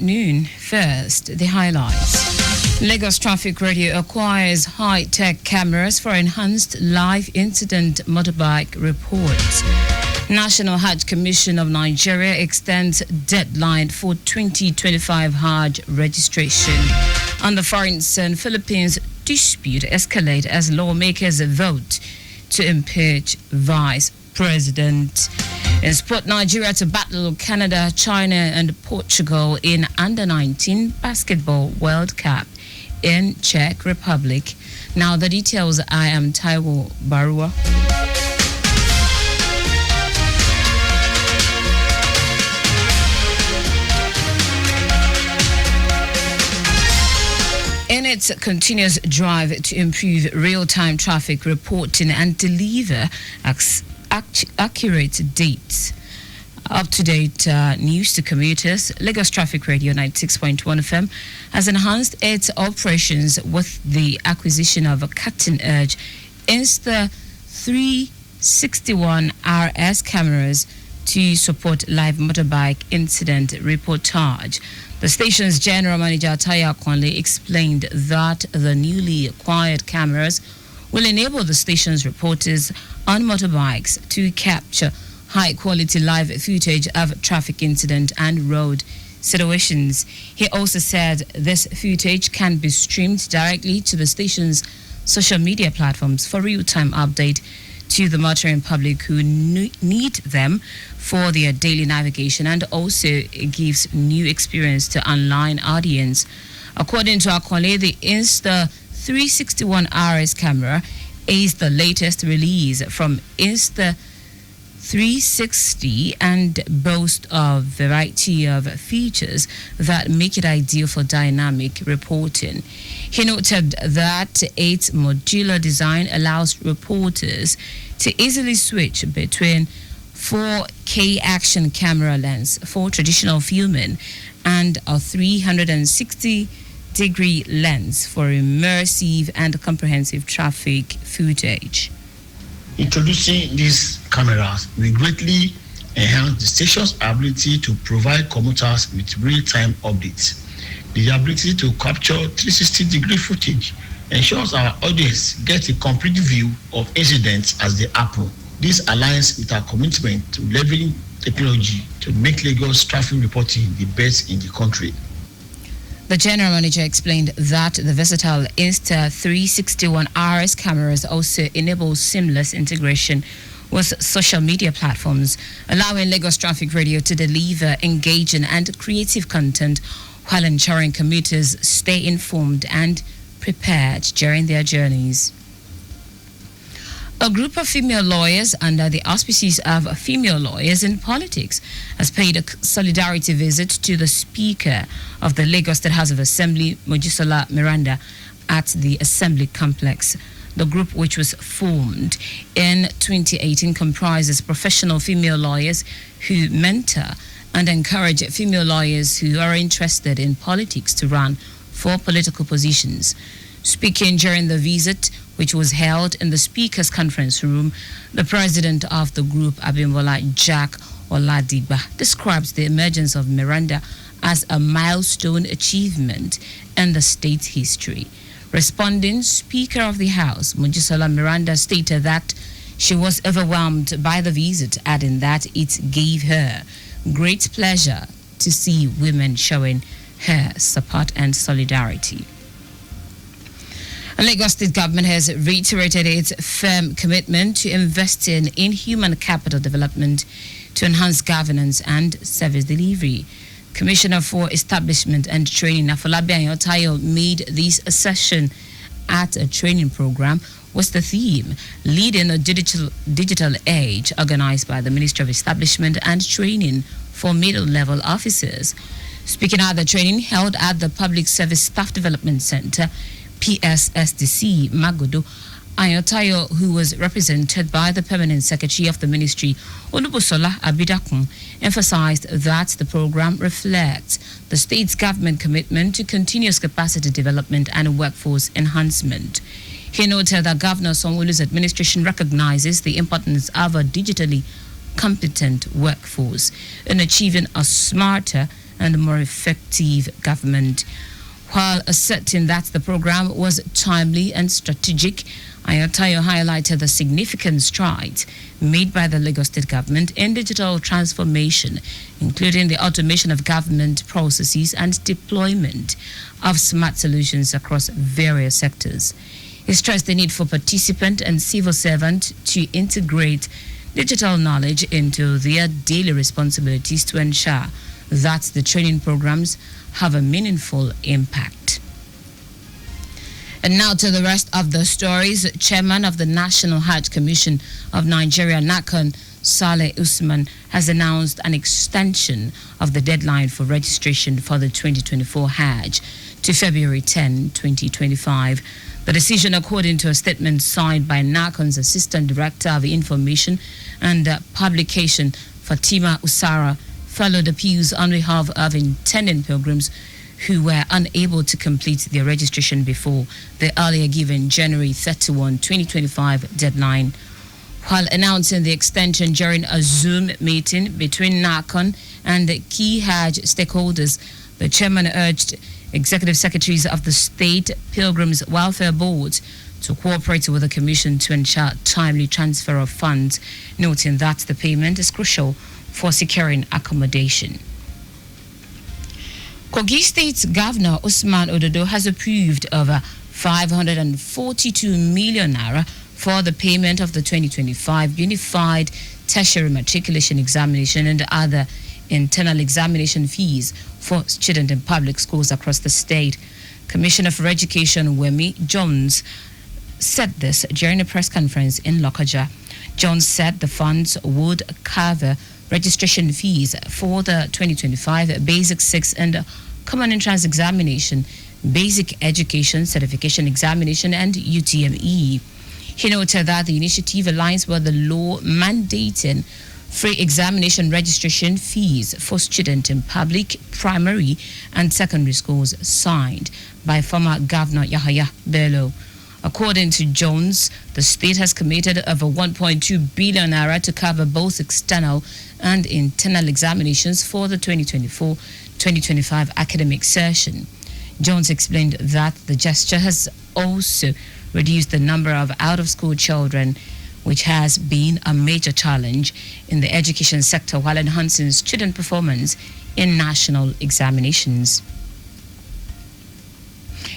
noon. First, the highlights. Lagos Traffic Radio acquires high-tech cameras for enhanced live incident motorbike reports. National Hajj Commission of Nigeria extends deadline for 2025 Hajj registration. On the Foreign and Philippines dispute escalate as lawmakers vote to impeach Vice President. In sport, Nigeria to battle Canada, China and Portugal in Under-19 Basketball World Cup in Czech Republic. Now the details. I am Taiwo Baruwa. In its continuous drive to improve real-time traffic reporting and deliver accurate dates, up-to-date news to commuters, Lagos Traffic Radio 96.1 FM has enhanced its operations with the acquisition of a cutting-edge Insta361 RS cameras to support live motorbike incident reportage. The station's general manager, Taiwo explained that the newly acquired cameras will enable the station's reporters on motorbikes to capture high-quality live footage of traffic incident and road situations. He also said this footage can be streamed directly to the station's social media platforms for real-time update to the motoring public who need them for their daily navigation, and also it gives new experience to online audience. According to Akole, the Insta361 RS camera is the latest release from Insta360 and boasts a variety of features that make it ideal for dynamic reporting. He noted that its modular design allows reporters to easily switch between 4K action camera lens for traditional filming and a 360-degree lens for immersive and comprehensive traffic footage. Introducing these cameras will greatly enhance the station's ability to provide commuters with real-time updates. The ability to capture 360-degree footage ensures our audience gets a complete view of incidents as they happen. This aligns with our commitment to leveraging technology to make Lagos traffic reporting the best in the country. The general manager explained that the versatile Insta361 RS cameras also enable seamless integration with social media platforms, allowing Lagos Traffic Radio to deliver engaging and creative content while ensuring commuters stay informed and prepared during their journeys. A group of female lawyers under the auspices of Female Lawyers in Politics has paid a solidarity visit to the Speaker of the Lagos State House of Assembly, Mojisola Miranda, at the Assembly Complex. The group, which was formed in 2018, comprises professional female lawyers who mentor and encourage female lawyers who are interested in politics to run for political positions. Speaking during the visit, which was held in the Speaker's conference room, the president of the group, Abimbola Jack Oladiba, describes the emergence of Miranda as a milestone achievement in the state's history. Responding, Speaker of the House, Mojisola Miranda, stated that she was overwhelmed by the visit, adding that it gave her great pleasure to see women showing her support and solidarity. Lagos State government has reiterated its firm commitment to investing in human capital development to enhance governance and service delivery. Commissioner for Establishment and Training, Afolabi Ayotayo, made this assertion at a training program with the theme Leading a Digital Age, organized by the Ministry of Establishment and Training for middle-level officers. Speaking at the training held at the Public Service Staff Development Center, PSSDC, Magodo, Ayotayo, who was represented by the Permanent Secretary of the Ministry, Olubusola Abidakun, emphasized that the program reflects the state's government commitment to continuous capacity development and workforce enhancement. He noted that Governor Sanwo-Olu's administration recognizes the importance of a digitally competent workforce in achieving a smarter and more effective government. While asserting that the program was timely and strategic, Ayatayo highlighted the significant strides made by the Lagos State government in digital transformation, including the automation of government processes and deployment of smart solutions across various sectors. He stressed the need for participant and civil servant to integrate digital knowledge into their daily responsibilities to ensure that the training programs have a meaningful impact. And now to the rest of the stories. Chairman of the National Hajj Commission of Nigeria, NACON, Saleh Usman, has announced an extension of the deadline for registration for the 2024 Hajj to February 10, 2025. The decision, according to a statement signed by NACON's Assistant Director of Information and Publication, Fatima Usara, followed appeals on behalf of intending pilgrims who were unable to complete their registration before the earlier given January 31, 2025 deadline. While announcing the extension during a Zoom meeting between NACON and key Hajj stakeholders, the chairman urged executive secretaries of the State Pilgrims Welfare Board to cooperate with the Commission to ensure timely transfer of funds, noting that the payment is crucial for securing accommodation. Kogi State's Governor Usman Ododo has approved over 542 million naira for the payment of the 2025 Unified Tertiary Matriculation Examination and other internal examination fees for students in public schools across the state. Commissioner for Education Wemi Jones said this during a press conference in Lokoja. Jones said the funds would cover registration fees for the 2025 Basic 6 and Common Entrance Examination, Basic Education Certification Examination, and UTME. He noted that the initiative aligns with the law mandating free examination registration fees for students in public, primary, and secondary schools signed by former Governor Yahaya Bello. According to Jones, the state has committed over 1.2 billion naira to cover both external and internal examinations for the 2024-2025 academic session. Jones explained that the gesture has also reduced the number of out-of-school children, which has been a major challenge in the education sector while enhancing student performance in national examinations.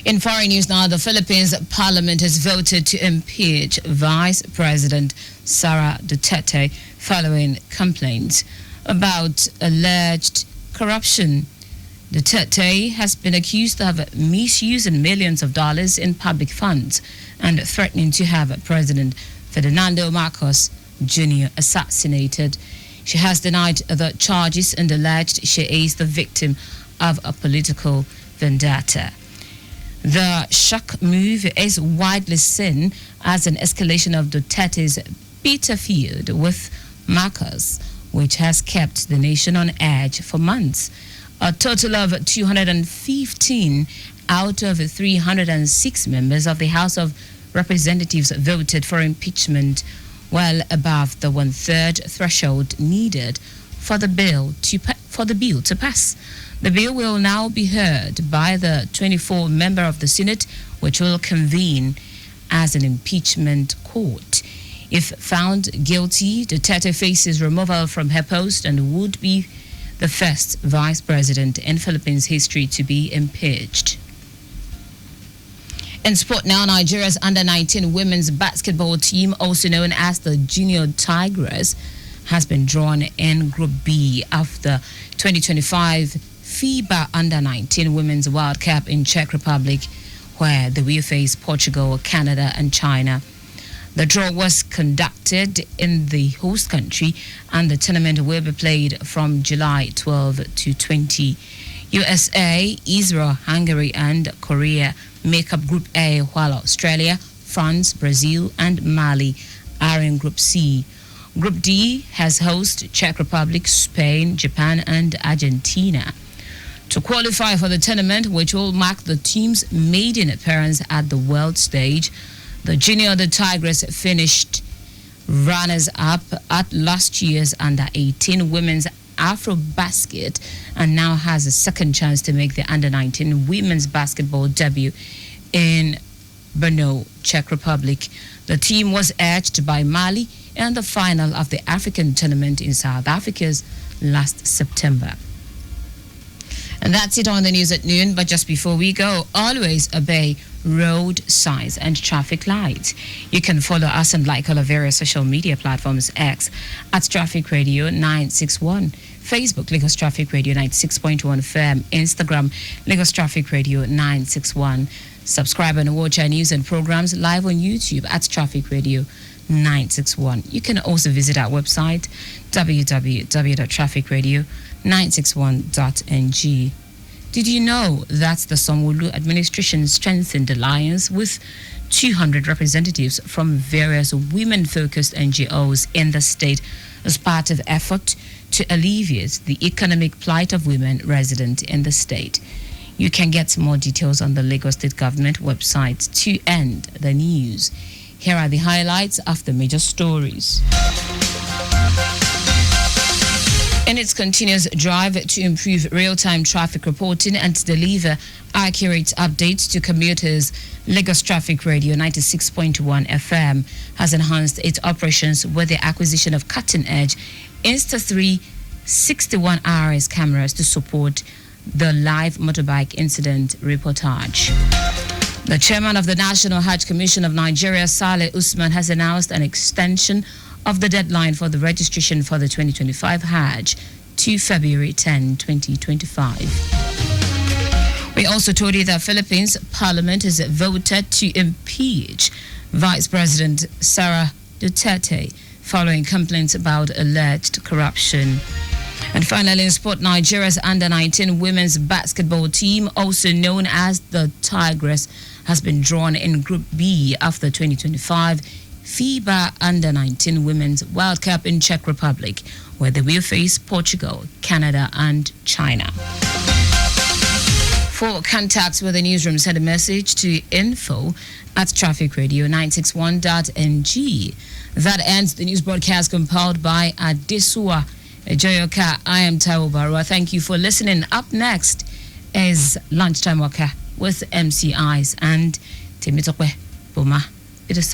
In foreign news now, the Philippines Parliament has voted to impeach Vice President Sara Duterte following complaints about alleged corruption. Duterte has been accused of misusing millions of dollars in public funds and threatening to have President Ferdinando Marcos Jr. assassinated. She has denied the charges and alleged she is the victim of a political vendetta. The shock move is widely seen as an escalation of Duterte's bitter feud with Marcos, which has kept the nation on edge for months. A total of 215 out of 306 members of the House of Representatives voted for impeachment, well above the one-third threshold needed for the bill to pass. The bill will now be heard by the 24-member of the Senate, which will convene as an impeachment court. If found guilty, Duterte faces removal from her post and would be the first vice president in Philippines history to be impeached. In sport now, Nigeria's under-19 women's basketball team, also known as the Junior Tigers, has been drawn in Group B of the 2025 FIBA Under-19 Women's World Cup in Czech Republic, where they will face Portugal, Canada, and China. The draw was conducted in the host country, and the tournament will be played from July 12 to 20. USA, Israel, Hungary, and Korea make up Group A, while Australia, France, Brazil, and Mali are in Group C. Group D has host Czech Republic, Spain, Japan, and Argentina. To qualify for the tournament, which will mark the team's maiden appearance at the world stage, the Tigers finished runners-up at last year's Under-18 Women's AfroBasket and now has a second chance to make the under-19 women's basketball debut in Brno, Czech Republic. The team was edged by Mali in the final of the African tournament in South Africa's last September. And that's it on the news at noon. But just before we go, always obey road signs and traffic lights. You can follow us and like all of various social media platforms: X at Traffic Radio 961, Facebook Lagos Traffic Radio 96.1 FM, Instagram Lagos Traffic Radio 961. Subscribe and watch our news and programs live on YouTube at Traffic Radio 961. You can also visit our website www.trafficradio961.ng. Did you know that the Sanwo-Olu administration strengthened alliance with 200 representatives from various women-focused NGOs in the state as part of effort to alleviate the economic plight of women resident in the state? You can get more details on the Lagos State Government website. To end the news, here are the highlights of the major stories. In its continuous drive to improve real-time traffic reporting and to deliver accurate updates to commuters, Lagos Traffic Radio 96.1 FM has enhanced its operations with the acquisition of cutting-edge Insta3 61 hours cameras to support the live motorbike incident reportage. The chairman of the National Hajj Commission of Nigeria, Saleh Usman, has announced an extension of the deadline for the registration for the 2025 Hajj to February 10, 2025. We also told you that Philippines Parliament has voted to impeach Vice President Sara Duterte following complaints about alleged corruption. And finally, in sport, Nigeria's under-19 women's basketball team, also known as the Tigress, has been drawn in Group B of the 2025 FIBA Under-19 Women's World Cup in Czech Republic, where they will face Portugal, Canada, and China. For contacts with the newsroom, send a message to info@trafficradio961.ng. That ends the news broadcast compiled by Adesua Joyoka. I am Taiwo Baruwa. Thank you for listening. Up next is Lunchtime Waka with MCIs and Timitokwe Boma. It is